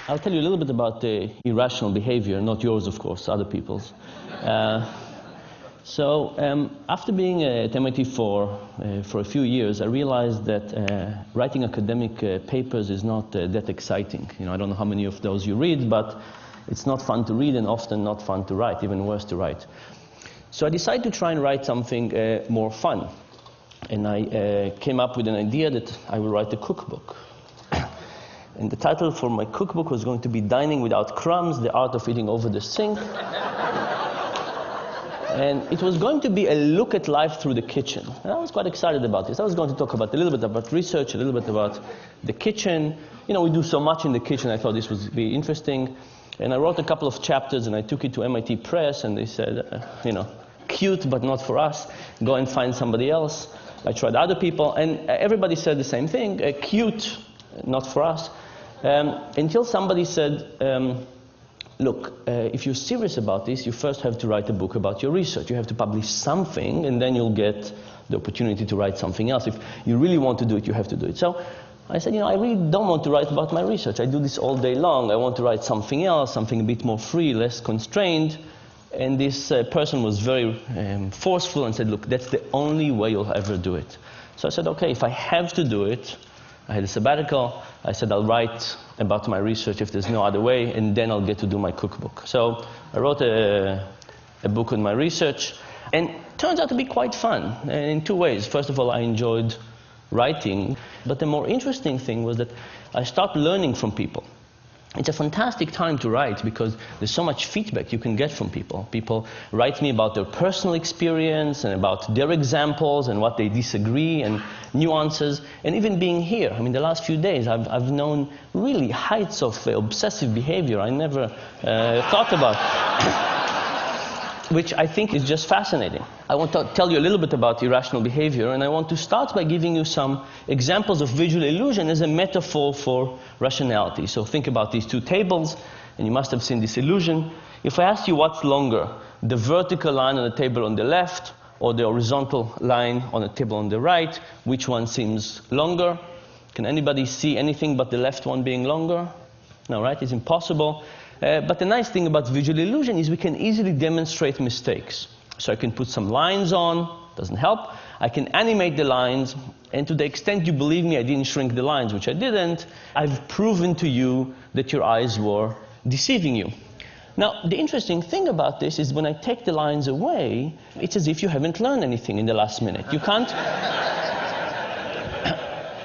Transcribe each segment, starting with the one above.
I'll tell you a little bit about the irrational behavior, not yours, of course, other people's. After being at MIT for a few years, I realized that writing academic papers is not that exciting. I don't know how many of those you read, but it's not fun to read and often not fun to write, even worse to write. So I decided to try and write something more fun. And I came up with an idea that I will write a cookbook. And the title for my cookbook was going to be Dining Without Crumbs, The Art of Eating Over the Sink. And it was going to be a look at life through the kitchen. And I was quite excited about this. I was going to talk about a little bit about research, a little bit about the kitchen. We do so much in the kitchen, I thought this would be interesting. And I wrote a couple of chapters and I took it to MIT Press and they said, cute but not for us. Go and find somebody else. I tried other people and everybody said the same thing, cute, not for us. Until somebody said, look, if you're serious about this, you first have to write a book about your research. You have to publish something, and then you'll get the opportunity to write something else. If you really want to do it, you have to do it. So I said, I really don't want to write about my research. I do this all day long. I want to write something else, something a bit more free, less constrained. And this person was very forceful and said, look, that's the only way you'll ever do it. So I said, okay, if I have to do it, I had a sabbatical. I said, I'll write about my research if there's no other way, and then I'll get to do my cookbook. So I wrote a book on my research, and it turns out to be quite fun in two ways. First of all, I enjoyed writing, but the more interesting thing was that I started learning from people. It's a fantastic time to write because there's so much feedback you can get from people. People write me about their personal experience and about their examples and what they disagree and nuances. And even being here, the last few days, I've known really heights of obsessive behavior I never thought about, which I think is just fascinating. I want to tell you a little bit about irrational behavior, and I want to start by giving you some examples of visual illusion as a metaphor for rationality. So think about these two tables, and you must have seen this illusion. If I ask you what's longer, the vertical line on the table on the left or the horizontal line on the table on the right, which one seems longer? Can anybody see anything but the left one being longer? No, right? It's impossible. But the nice thing about visual illusion is we can easily demonstrate mistakes. So I can put some lines on, doesn't help. I can animate the lines, and to the extent you believe me I didn't shrink the lines, which I didn't, I've proven to you that your eyes were deceiving you. Now, the interesting thing about this is when I take the lines away, it's as if you haven't learned anything in the last minute.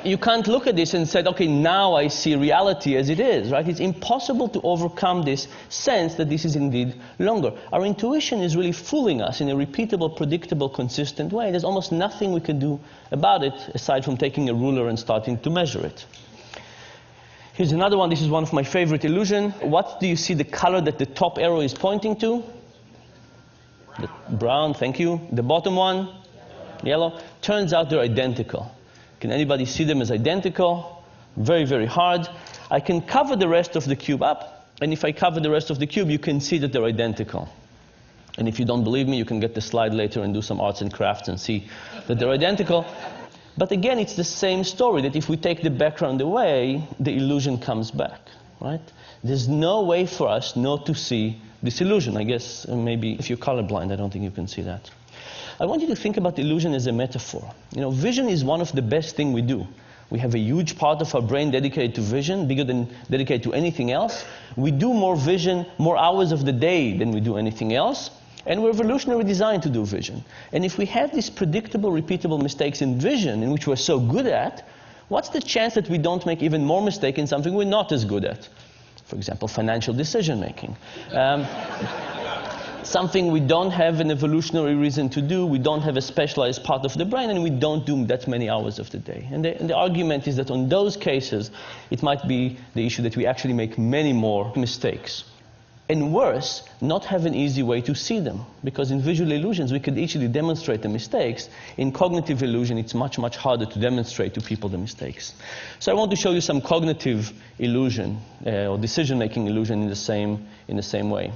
You can't look at this and say, okay, now I see reality as it is, right? It's impossible to overcome this sense that this is indeed longer. Our intuition is really fooling us in a repeatable, predictable, consistent way. There's almost nothing we can do about it aside from taking a ruler and starting to measure it. Here's another one. This is one of my favorite illusions. What do you see the color that the top arrow is pointing to? The brown, thank you. The bottom one? Yellow. Turns out they're identical. Can anybody see them as identical? Very, very hard. I can cover the rest of the cube up, and if I cover the rest of the cube, you can see that they're identical. And if you don't believe me, you can get the slide later and do some arts and crafts and see that they're identical. But again, it's the same story, that if we take the background away, the illusion comes back, right? There's no way for us not to see this illusion. I guess maybe if you're colorblind, I don't think you can see that. I want you to think about illusion as a metaphor. Vision is one of the best things we do. We have a huge part of our brain dedicated to vision, bigger than dedicated to anything else. We do more vision, more hours of the day than we do anything else. And we're evolutionarily designed to do vision. And if we have these predictable, repeatable mistakes in vision, in which we're so good at, what's the chance that we don't make even more mistakes in something we're not as good at? For example, financial decision making. Something we don't have an evolutionary reason to do, we don't have a specialized part of the brain, and we don't do that many hours of the day. And the argument is that on those cases, it might be the issue that we actually make many more mistakes. And worse, not have an easy way to see them. Because in visual illusions, we could easily demonstrate the mistakes. In cognitive illusion, it's much, much harder to demonstrate to people the mistakes. So I want to show you some cognitive illusion, or decision-making illusion in the same way.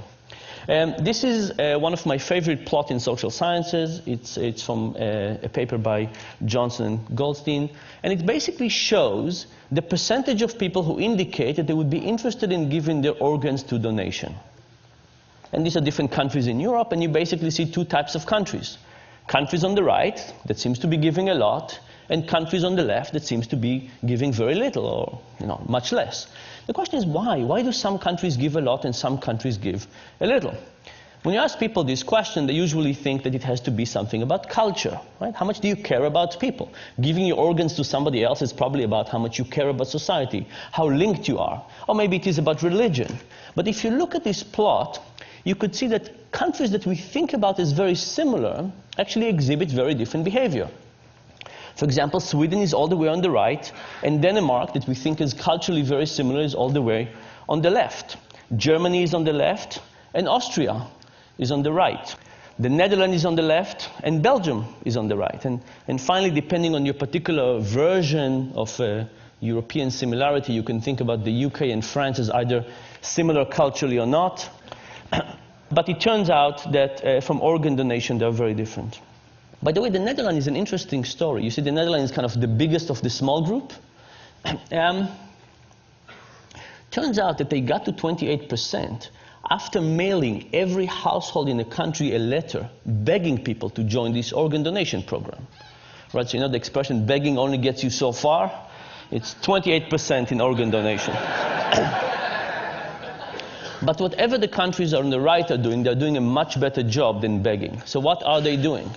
This is one of my favorite plots in social sciences. It's from a paper by Johnson and Goldstein. And it basically shows the percentage of people who indicate that they would be interested in giving their organs to donation. And these are different countries in Europe, and you basically see two types of countries. Countries on the right that seems to be giving a lot, and countries on the left that seems to be giving very little, or much less. The question is why? Why do some countries give a lot and some countries give a little? When you ask people this question, they usually think that it has to be something about culture, right? How much do you care about people? Giving your organs to somebody else is probably about how much you care about society, how linked you are. Or maybe it is about religion. But if you look at this plot, you could see that countries that we think about as very similar actually exhibit very different behavior. For example, Sweden is all the way on the right, and Denmark, that we think is culturally very similar, is all the way on the left. Germany is on the left, and Austria is on the right. The Netherlands is on the left, and Belgium is on the right. And finally, depending on your particular version of European similarity, you can think about the UK and France as either similar culturally or not. But it turns out that from organ donation, they're very different. By the way, the Netherlands is an interesting story. You see, the Netherlands is kind of the biggest of the small group. Turns out that they got to 28% after mailing every household in the country a letter begging people to join this organ donation program. Right, so you know the expression, begging only gets you so far? It's 28% in organ donation. But whatever the countries on the right are doing, they're doing a much better job than begging. So what are they doing?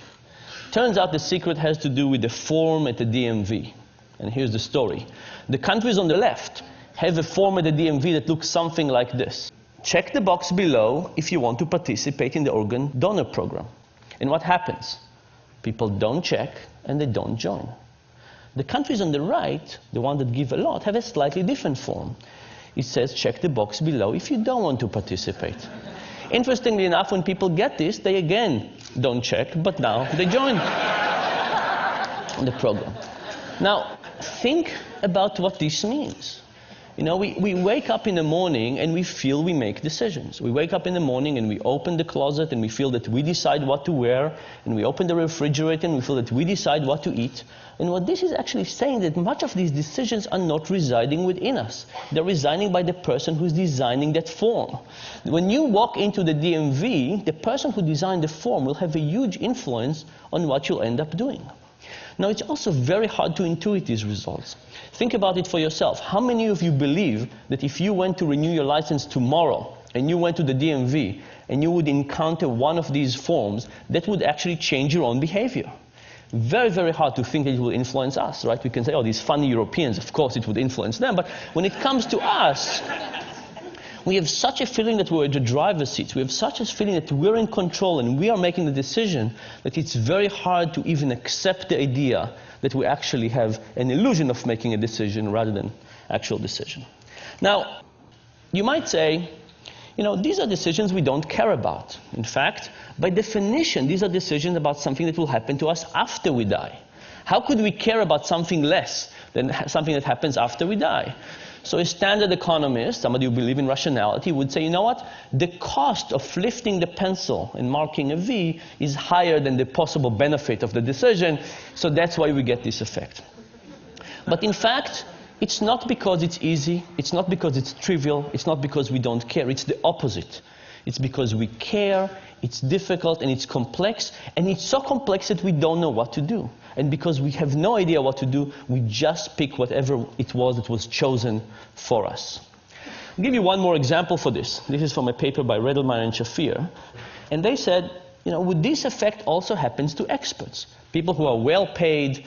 Turns out the secret has to do with the form at the DMV. And here's the story. The countries on the left have a form at the DMV that looks something like this. Check the box below if you want to participate in the organ donor program. And what happens? People don't check and they don't join. The countries on the right, the ones that give a lot, have a slightly different form. It says check the box below if you don't want to participate. Interestingly enough, when people get this, they again don't check, but now they join the program. Now, think about what this means. You know, we wake up in the morning and we feel we make decisions. We wake up in the morning and we open the closet and we feel that we decide what to wear, and we open the refrigerator and we feel that we decide what to eat. And what this is actually saying that much of these decisions are not residing within us. They're residing by the person who's designing that form. When you walk into the DMV, the person who designed the form will have a huge influence on what you'll end up doing. Now, it's also very hard to intuit these results. Think about it for yourself. How many of you believe that if you went to renew your license tomorrow and you went to the DMV and you would encounter one of these forms, that would actually change your own behavior? Very, very hard to think that it will influence us, right? We can say, oh, these funny Europeans, of course it would influence them. But when it comes to us, we have such a feeling that we're in the driver's seat. We have such a feeling that we're in control and we are making the decision that it's very hard to even accept the idea that we actually have an illusion of making a decision rather than actual decision. Now, you might say, you know, these are decisions we don't care about. In fact, by definition, these are decisions about something that will happen to us after we die. How could we care about something less than something that happens after we die? So a standard economist, somebody who believes in rationality, would say, you know what? The cost of lifting the pencil and marking a V is higher than the possible benefit of the decision, so that's why we get this effect. But in fact, it's not because it's easy, it's not because it's trivial, it's not because we don't care, it's the opposite. It's because we care, it's difficult, and it's complex, and it's so complex that we don't know what to do. And because we have no idea what to do, we just pick whatever it was that was chosen for us. I'll give you one more example for this. This is from a paper by Redelmeyer and Shafir. And they said, you know, would this effect also happens to experts? People who are well paid,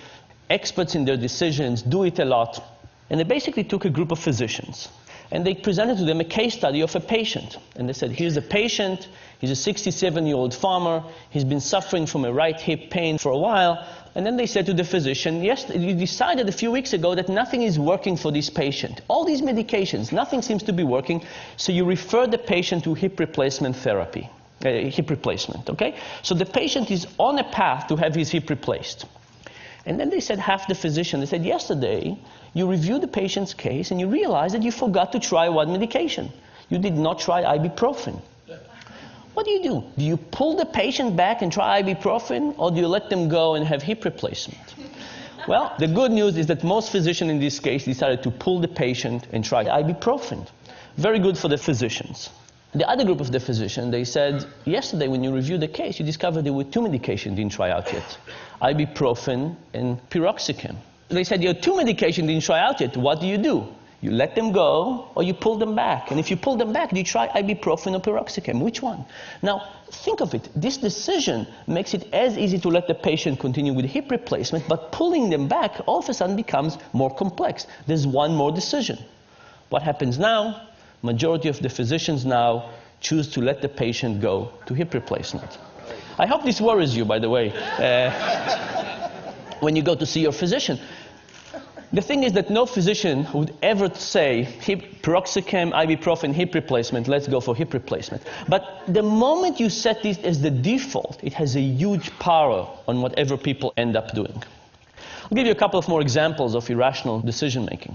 experts in their decisions, do it a lot. And they basically took a group of physicians. And they presented to them a case study of a patient. And they said, here's a patient, he's a 67-year-old farmer, he's been suffering from a right hip pain for a while. And then they said to the physician, yes, you decided a few weeks ago that nothing is working for this patient. All these medications, nothing seems to be working, so you refer the patient to hip replacement therapy, hip replacement, okay? So the patient is on a path to have his hip replaced. And then they said, half the physician, they said, yesterday, you reviewed the patient's case and you realized that you forgot to try one medication. You did not try ibuprofen. What do? Do you pull the patient back and try ibuprofen, or do you let them go and have hip replacement? Well, the good news is that most physicians in this case decided to pull the patient and try ibuprofen. Very good for the physicians. The other group of the physicians, they said, yesterday when you reviewed the case, you discovered there were two medications you didn't try out yet, ibuprofen and piroxicam. They said, you have two medications you didn't try out yet. What do? You let them go, or you pull them back. And if you pull them back, do you try ibuprofen or piroxicam? Which one? Now, think of it. This decision makes it as easy to let the patient continue with hip replacement, but pulling them back all of a sudden becomes more complex. There's one more decision. What happens now? Majority of the physicians now choose to let the patient go to hip replacement. I hope this worries you, by the way, when you go to see your physician. The thing is that no physician would ever say, piroxicam, ibuprofen, hip replacement, let's go for hip replacement. But the moment you set this as the default, it has a huge power on whatever people end up doing. I'll give you a couple of more examples of irrational decision making.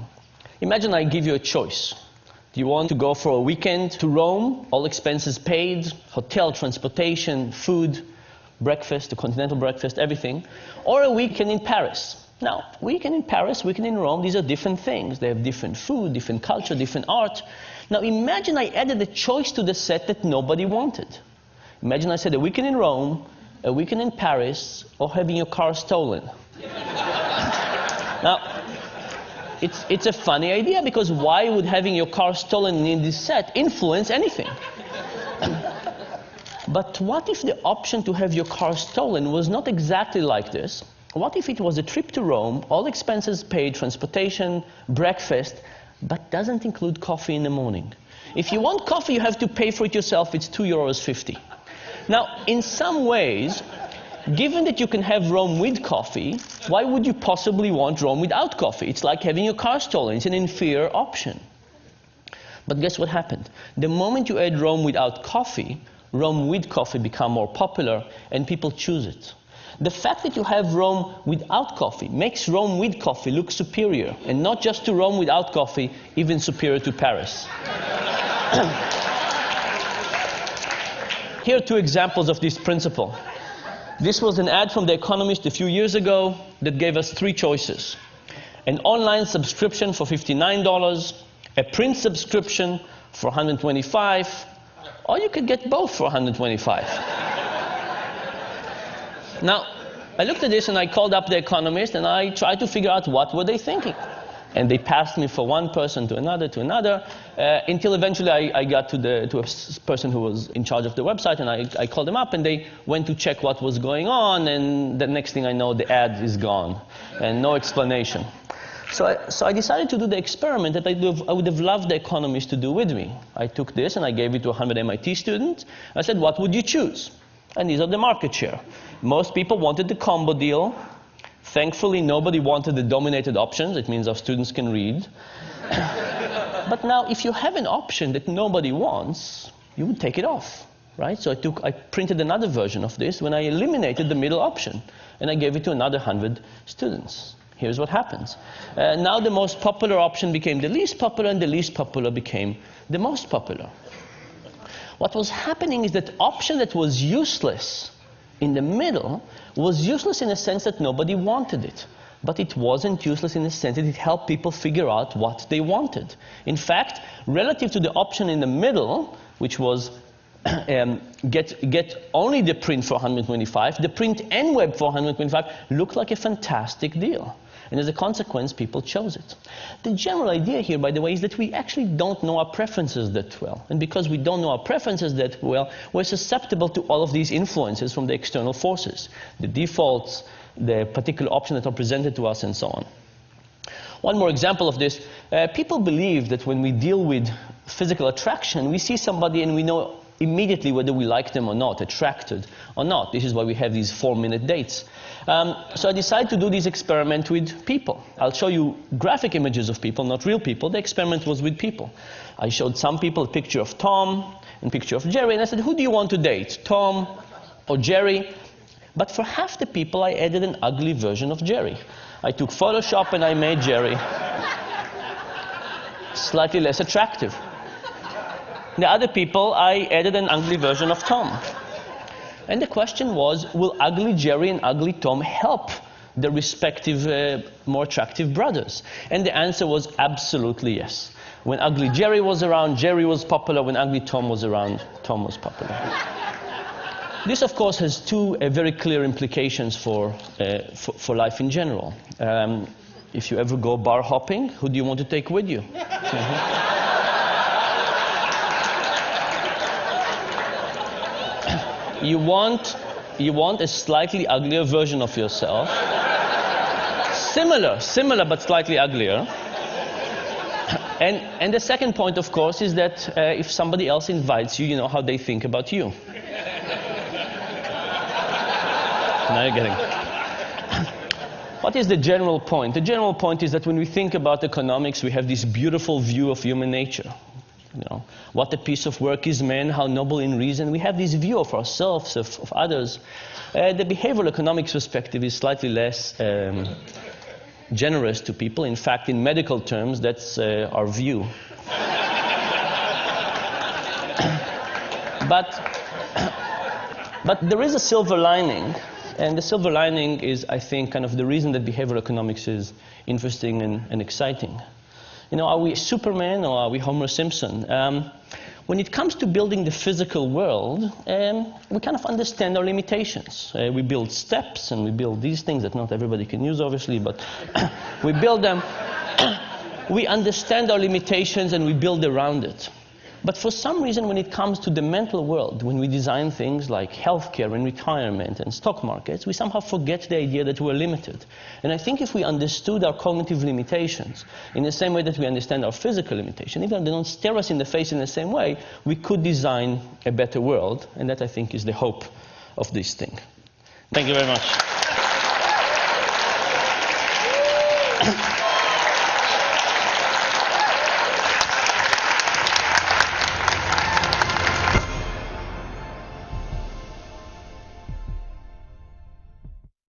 Imagine I give you a choice. Do you want to go for a weekend to Rome, all expenses paid, hotel, transportation, food, breakfast, a continental breakfast, everything, or a weekend in Paris? Now, weekend in Paris, weekend in Rome, these are different things. They have different food, different culture, different art. Now, imagine I added a choice to the set that nobody wanted. Imagine I said a weekend in Rome, a weekend in Paris, or having your car stolen. Now, it's a funny idea, because why would having your car stolen in this set influence anything? But what if the option to have your car stolen was not exactly like this? What if it was a trip to Rome, all expenses paid, transportation, breakfast, but doesn't include coffee in the morning? If you want coffee, you have to pay for it yourself. It's €2.50. Now, in some ways, given that you can have Rome with coffee, why would you possibly want Rome without coffee? It's like having your car stolen. It's an inferior option. But guess what happened? The moment you add Rome without coffee, Rome with coffee become more popular, and people choose it. The fact that you have Rome without coffee makes Rome with coffee look superior, and not just to Rome without coffee, even superior to Paris. Here are two examples of this principle. This was an ad from The Economist a few years ago that gave us three choices. An online subscription for $59, a print subscription for $125, or you could get both for $125. Now, I looked at this and I called up The Economist and I tried to figure out what were they thinking. And they passed me from one person to another, until eventually I got to a person who was in charge of the website, and I called them up, and they went to check what was going on, and the next thing I know, the ad is gone, and no explanation. So I decided to do the experiment that I would have loved The Economist to do with me. I took this and I gave it to 100 MIT students. I said, what would you choose? And these are the market share. Most people wanted the combo deal. Thankfully, nobody wanted the dominated options. It means our students can read. But now, if you have an option that nobody wants, you would take it off, right? So I printed another version of this when I eliminated the middle option, and I gave it to another 100 students. Here's what happens. Now the most popular option became the least popular, and the least popular became the most popular. What was happening is that option that was useless in the middle was useless in the sense that nobody wanted it. But it wasn't useless in the sense that it helped people figure out what they wanted. In fact, relative to the option in the middle, which was get only the print for $125, the print and web for $125 looked like a fantastic deal. And as a consequence, people chose it. The general idea here, by the way, is that we actually don't know our preferences that well. And because we don't know our preferences that well, we're susceptible to all of these influences from the external forces, the defaults, the particular options that are presented to us, and so on. One more example of this. People believe that when we deal with physical attraction, we see somebody and we know immediately whether we like them or not, attracted or not. This is why we have these 4-minute dates. So I decided to do this experiment with people. I'll show you graphic images of people, not real people. The experiment was with people. I showed some people a picture of Tom and a picture of Jerry, and I said, who do you want to date, Tom or Jerry? But for half the people, I added an ugly version of Jerry. I took Photoshop and I made Jerry slightly less attractive. The other people, I added an ugly version of Tom. And the question was, will ugly Jerry and ugly Tom help the respective more attractive brothers? And the answer was absolutely yes. When ugly Jerry was around, Jerry was popular. When ugly Tom was around, Tom was popular. This, of course, has two very clear implications for life in general. If you ever go bar hopping, who do you want to take with you? You want a slightly uglier version of yourself. Similar, but slightly uglier. And the second point, of course, is that if somebody else invites you, you know how they think about you. Now you're getting it. What is the general point? The general point is that when we think about economics, we have this beautiful view of human nature. You know, what a piece of work is man, how noble in reason. We have this view of ourselves, of others. The behavioral economics perspective is slightly less generous to people. In fact, in medical terms, that's our view. But there is a silver lining. And the silver lining is, I think, kind of the reason that behavioral economics is interesting and exciting. You know, are we Superman or are we Homer Simpson? When it comes to building the physical world, we kind of understand our limitations. We build steps and we build these things that not everybody can use, obviously, but we build them. We understand our limitations and we build around it. But for some reason, when it comes to the mental world, when we design things like healthcare and retirement and stock markets, we somehow forget the idea that we're limited. And I think if we understood our cognitive limitations in the same way that we understand our physical limitations, even if they don't stare us in the face in the same way, we could design a better world. And that, I think, is the hope of this thing. Thank you very much.